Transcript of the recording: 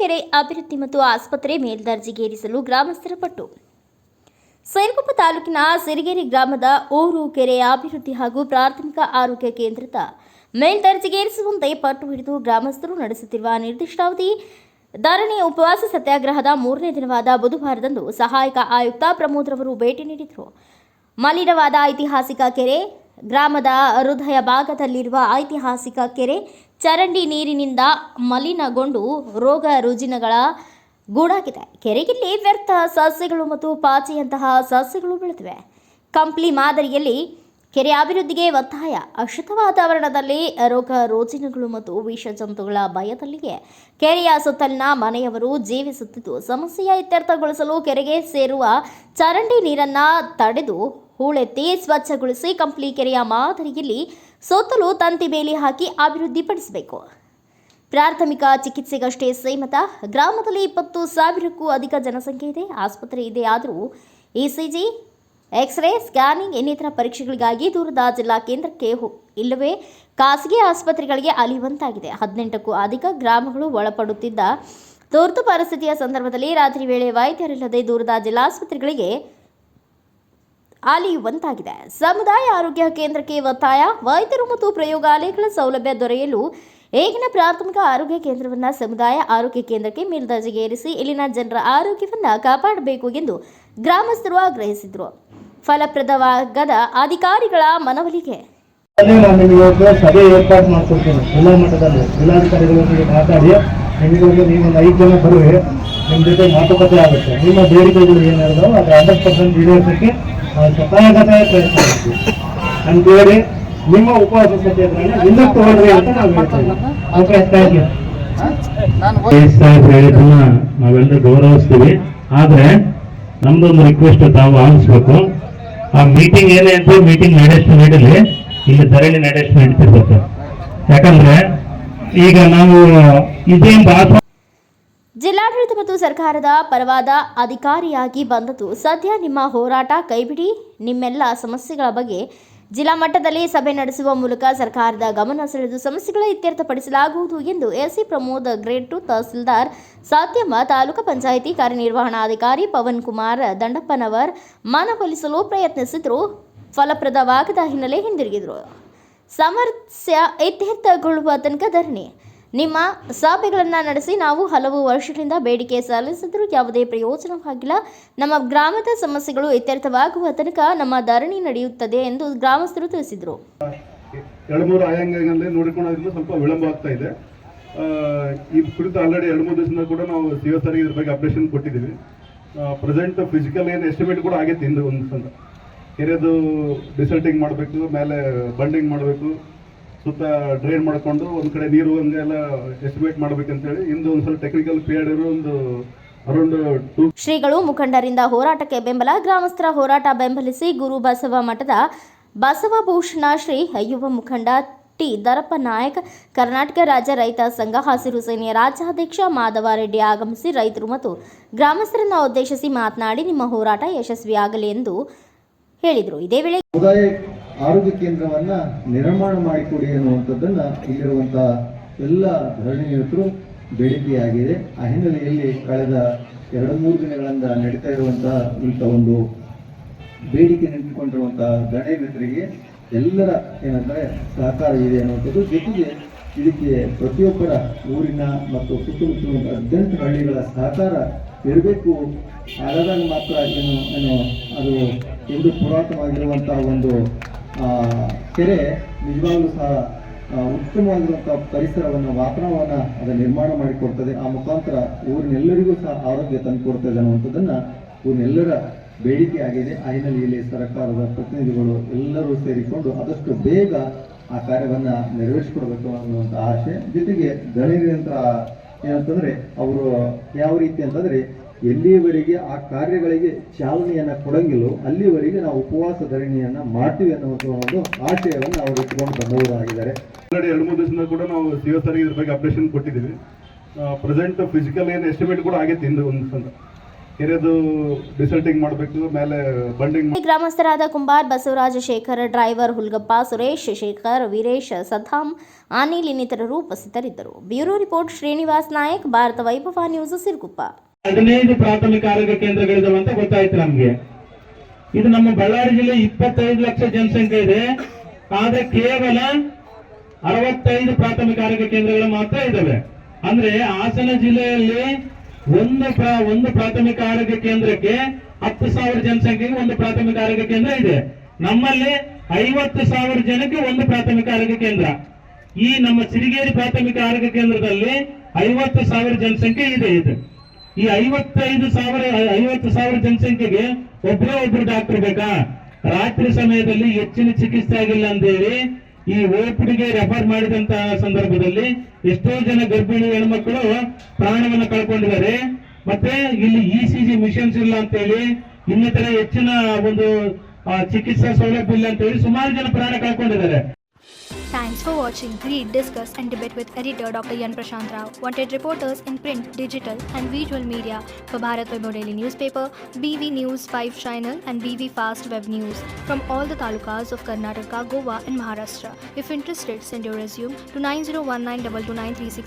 ಕೆರೆ ಅಭಿವೃದ್ಧಿ ಮತ್ತು ಆಸ್ಪತ್ರೆ ಮೇಲ್ದರ್ಜೆಗೇರಿಸಲು ಗ್ರಾಮಸ್ಥರ ಪಟ್ಟು. ಸೈನಕೊಪ್ಪ ತಾಲೂಕಿನ ಸಿರಿಗೆರೆ ಗ್ರಾಮದ ಊರು ಕೆರೆ ಅಭಿವೃದ್ಧಿ ಹಾಗೂ ಪ್ರಾಥಮಿಕ ಆರೋಗ್ಯ ಕೇಂದ್ರದ ಮೇಲ್ದರ್ಜೆಗೇರಿಸುವಂತೆ ಪಟ್ಟು ಹಿಡಿದು ಗ್ರಾಮಸ್ಥರು ನಡೆಸುತ್ತಿರುವ ನಿರ್ದಿಷ್ಟಾವಧಿ ಧರಣಿ ಉಪವಾಸ ಸತ್ಯಾಗ್ರಹದ 3ನೇ ದಿನವಾದ ಬುಧವಾರದಂದು ಸಹಾಯಕ ಆಯುಕ್ತ ಪ್ರಮೋದ್ ರವರು ಭೇಟಿ ನೀಡಿದರು. ಮಲಿನವಾದ ಐತಿಹಾಸಿಕ ಕೆರೆ, ಗ್ರಾಮದ ಹೃದಯ ಭಾಗದಲ್ಲಿರುವ ಐತಿಹಾಸಿಕ ಕೆರೆ ಚರಂಡಿ ನೀರಿನಿಂದ ಮಲಿನಗೊಂಡು ರೋಗ ರುಜಿನಗಳ ಗೂಡಾಗಿದೆ. ಕೆರೆಯಲ್ಲಿ ವ್ಯರ್ಥ ಸಸ್ಯಗಳು ಮತ್ತು ಪಾಚಿಯಂತಹ ಸಸ್ಯಗಳು ಬೆಳೆದಿವೆ. ಕಂಪ್ಲಿ ಮಾದರಿಯಲ್ಲಿ ಕೆರೆ ಅಭಿವೃದ್ಧಿಗೆ ಒತ್ತಾಯ. ಅಶುದ್ಧ ವಾತಾವರಣದಲ್ಲಿ ರೋಗ ರುಜಿನಗಳು ಮತ್ತು ವಿಷ ಜಂತುಗಳ ಭಯದಲ್ಲಿಯೇ ಕೆರೆಯ ಸುತ್ತಲಿನ ಮನೆಯವರು ಜೀವಿಸುತ್ತಿದ್ದು, ಸಮಸ್ಯೆಯ ಇತ್ಯರ್ಥಗೊಳಿಸಲು ಕೆರೆಗೆ ಸೇರುವ ಚರಂಡಿ ನೀರನ್ನು ತಡೆದು ಹೂಳೆತ್ತಿ ಸ್ವಚ್ಛಗೊಳಿಸಿ ಕಂಪ್ಲಿ ಕೆರೆಯ ಮಾದರಿಯಲ್ಲಿ ಸುತ್ತಲೂ ತಂತಿ ಬೇಲಿ ಹಾಕಿ ಅಭಿವೃದ್ಧಿಪಡಿಸಬೇಕು. ಪ್ರಾಥಮಿಕ ಚಿಕಿತ್ಸೆಗಷ್ಟೇ ಸೀಮಿತ. ಗ್ರಾಮದಲ್ಲಿ 20,000ಕ್ಕೂ ಅಧಿಕ ಜನಸಂಖ್ಯೆ ಇದೆ. ಆಸ್ಪತ್ರೆ ಇದೆ, ಆದರೂ ಇಸಿಜಿ, ಎಕ್ಸ್ರೇ, ಸ್ಕ್ಯಾನಿಂಗ್ ಇನ್ನಿತರ ಪರೀಕ್ಷೆಗಳಿಗಾಗಿ ದೂರದ ಜಿಲ್ಲಾ ಕೇಂದ್ರಕ್ಕೆ ಇಲ್ಲವೇ ಖಾಸಗಿ ಆಸ್ಪತ್ರೆಗಳಿಗೆ ಅಲಿಯುವಂತಾಗಿದೆ. 18ಕ್ಕೂ ಅಧಿಕ ಗ್ರಾಮಗಳು ಒಳಪಡುತ್ತಿದ್ದ ತುರ್ತು ಪರಿಸ್ಥಿತಿಯ ಸಂದರ್ಭದಲ್ಲಿ ರಾತ್ರಿ ವೇಳೆ ವೈದ್ಯರಿಲ್ಲದೆ ದೂರದ ಜಿಲ್ಲಾಸ್ಪತ್ರೆಗಳಿಗೆ ಅಲಿಯುವಂತಾಗಿದೆ. ಸಮುದಾಯ ಆರೋಗ್ಯ ಕೇಂದ್ರಕ್ಕೆ ಒತ್ತಾಯ. ವೈದ್ಯರು ಮತ್ತು ಪ್ರಯೋಗಾಲಯಗಳ ಸೌಲಭ್ಯ ದೊರೆಯಲು ಈಗಿನ ಪ್ರಾಥಮಿಕ ಆರೋಗ್ಯ ಕೇಂದ್ರವನ್ನು ಸಮುದಾಯ ಆರೋಗ್ಯ ಕೇಂದ್ರಕ್ಕೆ ಮೇಲ್ದರ್ಜೆಗೇರಿಸಿ ಇಲ್ಲಿನ ಜನರ ಆರೋಗ್ಯವನ್ನು ಕಾಪಾಡಬೇಕು ಎಂದು ಗ್ರಾಮಸ್ಥರು ಆಗ್ರಹಿಸಿದರು. ಫಲಪ್ರದವಾಗದ ಅಧಿಕಾರಿಗಳ ಮನವೊಲಿಕೆ. ಸಭೆ ಏರ್ಪಾಡು ಮಾಡ್ಕೊಡ್ತೀನಿ ಜಿಲ್ಲಾ ಮಟ್ಟದಲ್ಲಿ. ಜಿಲ್ಲಾಧಿಕಾರಿಗಳೊಂದಿಗೆ ಮಾತಾಡಿ ನಿಮಗಾಗಿ ನೀವೊಂದು 5 ಜನ ಬರುವೆ, ನಿಮ್ಮ ಜೊತೆ ಮಾತುಕತೆ ಆಗುತ್ತೆ. ನಿಮ್ಮ ಬೇಡಿಕೆಗಳು ಏನಿರೋದು ಅದು 100% ಈಡೇರಿಸೋಕ್ಕೆ ಸಹಾಯಕತೆ ಪ್ರಯತ್ನ ಮಾಡ್ತೀವಿ ಅಂತೇಳಿ ನಿಮ್ಮ ಉಪವಾಸ ಸತ್ಯಾಗ್ರಹನ ಹಿಂದಕ್ಕೆ ತಗೊಳ್ರಿ ಅಂತ ನಾವು ಹೇಳ್ತೇವೆ. Okay, thank you. ಹೇಳಿದ್ದನ್ನ ನಾವೆಲ್ಲರೂ ಗೌರವಿಸ್ತೀವಿ. ಆದ್ರೆ ನಮ್ದೊಂದು ರಿಕ್ವೆಸ್ಟ್ ತಾವು ಆಲಿಸ್ಬೇಕು. ಆ ಮೀಟಿಂಗ್ ಏನೇ ಅಂತ ಮೀಟಿಂಗ್ ನಡೆಷ್ಟು ನಡೀಲಿ, ಇಲ್ಲಿ ಧರಣಿ ನಡೆಷ್ಟು ನಡೀತಿರ್ಬೇಕು. ಯಾಕಂದ್ರೆ ಈಗ ನಾವು ಇದೇನು ಜಿಲ್ಲಾಡಳಿತ ಮತ್ತು ಸರ್ಕಾರದ ಪರವಾದ ಅಧಿಕಾರಿಯಾಗಿ ಬಂದದ್ದು ಸದ್ಯ. ನಿಮ್ಮ ಹೋರಾಟ ಕೈಬಿಡಿ. ನಿಮ್ಮೆಲ್ಲ ಸಮಸ್ಯೆಗಳ ಬಗ್ಗೆ ಜಿಲ್ಲಾ ಮಟ್ಟದಲ್ಲಿ ಸಭೆ ನಡೆಸುವ ಮೂಲಕ ಸರ್ಕಾರದ ಗಮನ ಸೆಳೆದು ಸಮಸ್ಯೆಗಳ ಇತ್ಯರ್ಥಪಡಿಸಲಾಗುವುದು ಎಂದು ಎಸ್ಸಿ ಪ್ರಮೋದ್, ಗ್ರೇಡ್ 2 ತಹಸೀಲ್ದಾರ್ ಸಾತ್ಯಮ್ಮ, ತಾಲೂಕು ಪಂಚಾಯಿತಿ ಕಾರ್ಯನಿರ್ವಹಣಾಧಿಕಾರಿ ಪವನ್ ಕುಮಾರ್ ದಂಡಪ್ಪನವರ್ ಮನವೊಲಿಸಲು ಪ್ರಯತ್ನಿಸಿದ್ರು. ಫಲಪ್ರದವಾಗದ ಹಿನ್ನೆಲೆ ಹಿಂದಿರುಗಿದರು. ಸಮಸ್ಯೆ ಇತ್ಯರ್ಥಗೊಳ್ಳುವ ತನಕ ಧರಣಿ. ನಿಮ್ಮ ಸಭೆಗಳನ್ನು ನಡೆಸಿ ನಾವು ಹಲವು ವರ್ಷಗಳಿಂದ ಬೇಡಿಕೆ ಸಲ್ಲಿಸಿದರೂ ಯಾವುದೇ ಪ್ರಯೋಜನವಾಗಿಲ್ಲ. ನಮ್ಮ ಗ್ರಾಮದ ಸಮಸ್ಯೆಗಳು ಇತ್ಯರ್ಥವಾಗುವ ತನಕ ನಮ್ಮ ಧರಣಿ ನಡೆಯುತ್ತದೆ ಎಂದು ಗ್ರಾಮಸ್ಥರು ತಿಳಿಸಿದರು. 2-3 ಆಯಾಂಗಗಳಲ್ಲಿ ನೋಡಿಕೊಳ್ಳೋದ್ರಿಂದ ಸ್ವಲ್ಪ ವಿಳಂಬ ಆಗ್ತಾ ಇದೆ. ಈ ಕುರಿತು ಆಲ್ರೆಡಿ 2-3 ದಿವಸದಿಂದ ಕೂಡ ನಾವು ಸಿಒ ಸರ್ ಇದ್ರ ಬಗ್ಗೆ ಅಪ್ಡೇಷನ್ ಕೊಟ್ಟಿದ್ದೀವಿ. ಪ್ರೆಸೆಂಟ್ ಫಿಸಿಕಲ್ ಏನು ಎಸ್ಟಿಮೇಟ್ ಕೂಡ ಆಗೈತೆ. ಇಂದು ಒಂದು ಸಲ ಕೆರೆದು ಡಿಸಲ್ಟಿಂಗ್ ಮಾಡಬೇಕು, ಮೇಲೆ ಬಂಡಿಂಗ್ ಮಾಡಬೇಕು, ಸುತ್ತ ಡ್ರೈನ್ ಮಾಡಿಕೊಂಡು ಒಂದು ಕಡೆ ನೀರು ಹಂಗೆಲ್ಲ ಎಸ್ಟಿಮೇಟ್ ಮಾಡಬೇಕಂತೇಳಿ ಇಂದು ಒಂದ್ಸಲ ಟೆಕ್ನಿಕಲ್ ಪೀರಿಯಡ್ ಇರೋ ಒಂದು ಅರೌಂಡ್ 2. ಶ್ರೀಗಳು ಮುಖಂಡರಿಂದ ಹೋರಾಟಕ್ಕೆ ಬೆಂಬಲ. ಗ್ರಾಮಸ್ಥರ ಹೋರಾಟ ಬೆಂಬಲಿಸಿ ಗುರು ಬಸವ ಮಠದ ಬಸವಭೂಷಣ ಶ್ರೀ ಯುವ ಮುಖಂಡ ಟಿ ದರಪ್ಪ ನಾಯಕ್, ಕರ್ನಾಟಕ ರಾಜ್ಯ ರೈತ ಸಂಘ ಹಸಿರು ಸೇನೆಯ ರಾಜ್ಯಾಧ್ಯಕ್ಷ ಮಾಧವ ರೆಡ್ಡಿ ಆಗಮಿಸಿ ರೈತರು ಮತ್ತು ಗ್ರಾಮಸ್ಥರನ್ನು ಉದ್ದೇಶಿಸಿ ಮಾತನಾಡಿ ನಿಮ್ಮ ಹೋರಾಟ ಯಶಸ್ವಿಯಾಗಲಿ ಎಂದು ಹೇಳಿದರು. ಇದೇ ವೇಳೆ ಆರೋಗ್ಯ ಕೇಂದ್ರವನ್ನ ನಿರ್ಮಾಣ ಮಾಡಿಕೊಡಿ ಅನ್ನುವಂಥದ್ದನ್ನ ಇಲ್ಲಿರುವಂತಹ ಎಲ್ಲ ಧರಣಿ ನಿರತರು ಬೇಡಿಕೆಯಾಗಿದೆ. ಆ ಹಿನ್ನೆಲೆಯಲ್ಲಿ ಕಳೆದ 2-3 ದಿನಗಳಿಂದ ನಡೀತಾ ಇರುವಂತಹ ಇಂಥ ಒಂದು ಬೇಡಿಕೆ ನಿಂತುಕೊಂಡಿರುವಂತಹ ಧರಣಿ ನಿರತರಿಗೆ ಎಲ್ಲರ ಏನಂದ್ರೆ ಸಹಕಾರ ಇದೆ ಅನ್ನುವಂಥದ್ದು. ಜೊತೆಗೆ ಇದಕ್ಕೆ ಪ್ರತಿಯೊಬ್ಬರ ಊರಿನ ಮತ್ತು ಸುತ್ತಮುತ್ತಲಿನ 18 ಹಳ್ಳಿಗಳ ಸಹಕಾರ ಇರಬೇಕು. ಆದಾಗ ಮಾತ್ರ ಏನು ಅದು ಎಂದು ಪುರಾತನವಾಗಿರುವಂತಹ ಒಂದು ಕೆರೆ ನಿಜವಾಗ್ಲೂ ಸಹ ಉತ್ತಮವಾಗಿರುವಂತಹ ಪರಿಸರವನ್ನು, ವಾತಾವರಣ ಅದನ್ನು ನಿರ್ಮಾಣ ಮಾಡಿಕೊಡ್ತದೆ. ಆ ಮುಖಾಂತರ ಊರಿನೆಲ್ಲರಿಗೂ ಸಹ ಆರೋಗ್ಯ ತಂದುಕೊಡ್ತದೆ ಅನ್ನುವಂಥದ್ದನ್ನ ಊರಿನೆಲ್ಲರ ಬೇಡಿಕೆ ಆಗಿದೆ. ಆ ಹಿನ್ನೆಲೆಯಲ್ಲಿ ಸರ್ಕಾರದ ಪ್ರತಿನಿಧಿಗಳು ಎಲ್ಲರೂ ಸೇರಿಕೊಂಡು ಆದಷ್ಟು ಬೇಗ ಆ ಕಾರ್ಯವನ್ನ ನೆರವೇರಿಸಿಕೊಡ್ಬೇಕು ಅನ್ನುವಂಥ ಆಶೆ. ಜೊತೆಗೆ ಧರಣಿ ನಿರಂತರ ಏನಂತಂದ್ರೆ ಅವರು ಯಾವ ರೀತಿ ಅಂತಂದ್ರೆ ಎಲ್ಲಿಯವರೆಗೆ ಆ ಕಾರ್ಯಗಳಿಗೆ ಚಾಲನೆಯನ್ನ ಕೊಡಂಗಿಲ್ಲೋ ಅಲ್ಲಿವರೆಗೆ ನಾವು ಉಪವಾಸ ಧರಣಿಯನ್ನ ಮಾಡ್ತೀವಿ ಅನ್ನುವಂಥ ಒಂದು ಆಶಯವನ್ನು ಅವರು ಇಟ್ಕೊಂಡು ಬಂದವರಾಗಿದ್ದಾರೆ. ಆಲ್ರೆಡಿ 2-3 ದಿವಸದಿಂದ ಕೂಡ ನಾವು ಸಿಒ ಸರ್ ಇದ್ರ ಬಗ್ಗೆ ಅಪ್ಡೇಷನ್ ಕೊಟ್ಟಿದ್ದೀವಿ. ಪ್ರೆಸೆಂಟ್ ಫಿಸಿಕಲ್ ಏನು ಎಸ್ಟಿಮೇಟ್ ಕೂಡ ಆಗೈತೆ. ಇಂದು ಒಂದು ಸಲ ಕೆರೆದು ಡಿಸಲ್ಟಿಂಗ್ ಮಾಡಬೇಕು, ಮೇಲೆ ಬಂಡಿಂಗ್ ಗ್ರಾಮಸ್ಥರಾದ ಕುಂಬಾರ್ ಬಸವರಾಜ ಶೇಖರ್, ಡ್ರೈವರ್ ಹುಲ್ಗಪ್ಪ, ಸುರೇಶ್ ಶೇಖರ್, ವೀರೇಶ್, ಸದ್ದಾಂ, ಅನಿಲ್ ಇನ್ನಿತರರು ಉಪಸ್ಥಿತರಿದ್ದರು. ಬ್ಯೂರೋ ರಿಪೋರ್ಟ್ ಶ್ರೀನಿವಾಸ್ ನಾಯಕ್, ಭಾರತ ವೈಭವ ನ್ಯೂಸ್, ಸಿರುಗುಪ್ಪ. 15 ಪ್ರಾಥಮಿಕ ಆರೋಗ್ಯ ಕೇಂದ್ರಗಳಿದಾವೆ ಅಂತ ಗೊತ್ತಾಯ್ತು ನಮ್ಗೆ. ಇದು ನಮ್ಮ ಬಳ್ಳಾರಿ ಜಿಲ್ಲೆ 25 ಲಕ್ಷ ಜನಸಂಖ್ಯೆ ಇದೆ, ಆದ್ರೆ ಕೇವಲ 65 ಪ್ರಾಥಮಿಕ ಆರೋಗ್ಯ ಕೇಂದ್ರಗಳು ಮಾತ್ರ ಇದಾವೆ. ಅಂದ್ರೆ ಹಾಸನ ಜಿಲ್ಲೆಯಲ್ಲಿ ಒಂದು ಪ್ರಾಥಮಿಕ ಆರೋಗ್ಯ ಕೇಂದ್ರಕ್ಕೆ 10,000 ಜನಸಂಖ್ಯೆಗೆ ಒಂದು ಪ್ರಾಥಮಿಕ ಆರೋಗ್ಯ ಕೇಂದ್ರ ಇದೆ. ನಮ್ಮಲ್ಲಿ 50,000 ಜನಕ್ಕೆ ಒಂದು ಪ್ರಾಥಮಿಕ ಆರೋಗ್ಯ ಕೇಂದ್ರ. ಈ ನಮ್ಮ ಸಿರಿಗೇರಿ ಪ್ರಾಥಮಿಕ ಆರೋಗ್ಯ ಕೇಂದ್ರದಲ್ಲಿ 50,000 ಜನಸಂಖ್ಯೆ ಇದೆ. ಈ 50,000 ಜನಸಂಖ್ಯೆಗೆ ಒಬ್ರು ಡಾಕ್ಟರ್ ಬೇಕಾ? ರಾತ್ರಿ ಸಮಯದಲ್ಲಿ ಹೆಚ್ಚಿನ ಚಿಕಿತ್ಸೆ ಆಗಿಲ್ಲ ಅಂತೇಳಿ ಈ ಓಪಿಡಿಗೆ ರೆಫರ್ ಮಾಡಿದಂತಹ ಸಂದರ್ಭದಲ್ಲಿ ಎಷ್ಟೋ ಜನ ಗರ್ಭಿಣಿ ಹೆಣ್ಮಕ್ಳು ಪ್ರಾಣವನ್ನು ಕಳ್ಕೊಂಡಿದ್ದಾರೆ. ಮತ್ತೆ ಇಲ್ಲಿ ECG ಮಿಷನ್ಸ್ ಇಲ್ಲ ಅಂತೇಳಿ, ಇನ್ನಿತರ ಹೆಚ್ಚಿನ ಒಂದು ಚಿಕಿತ್ಸಾ ಸೌಲಭ್ಯ ಇಲ್ಲ ಅಂತೇಳಿ ಸುಮಾರು ಜನ ಪ್ರಾಣ ಕಳ್ಕೊಂಡಿದ್ದಾರೆ. Thanks for watching. Read, discuss and debate with editor Dr. Yan Prashant Rao. Wanted reporters in print, digital and visual media for Bharat Vaibhav Daily Newspaper, BV News 5 Channel and BV Fast Web News from all the talukas of Karnataka, Goa and Maharashtra. If interested, send your resume to 9019229369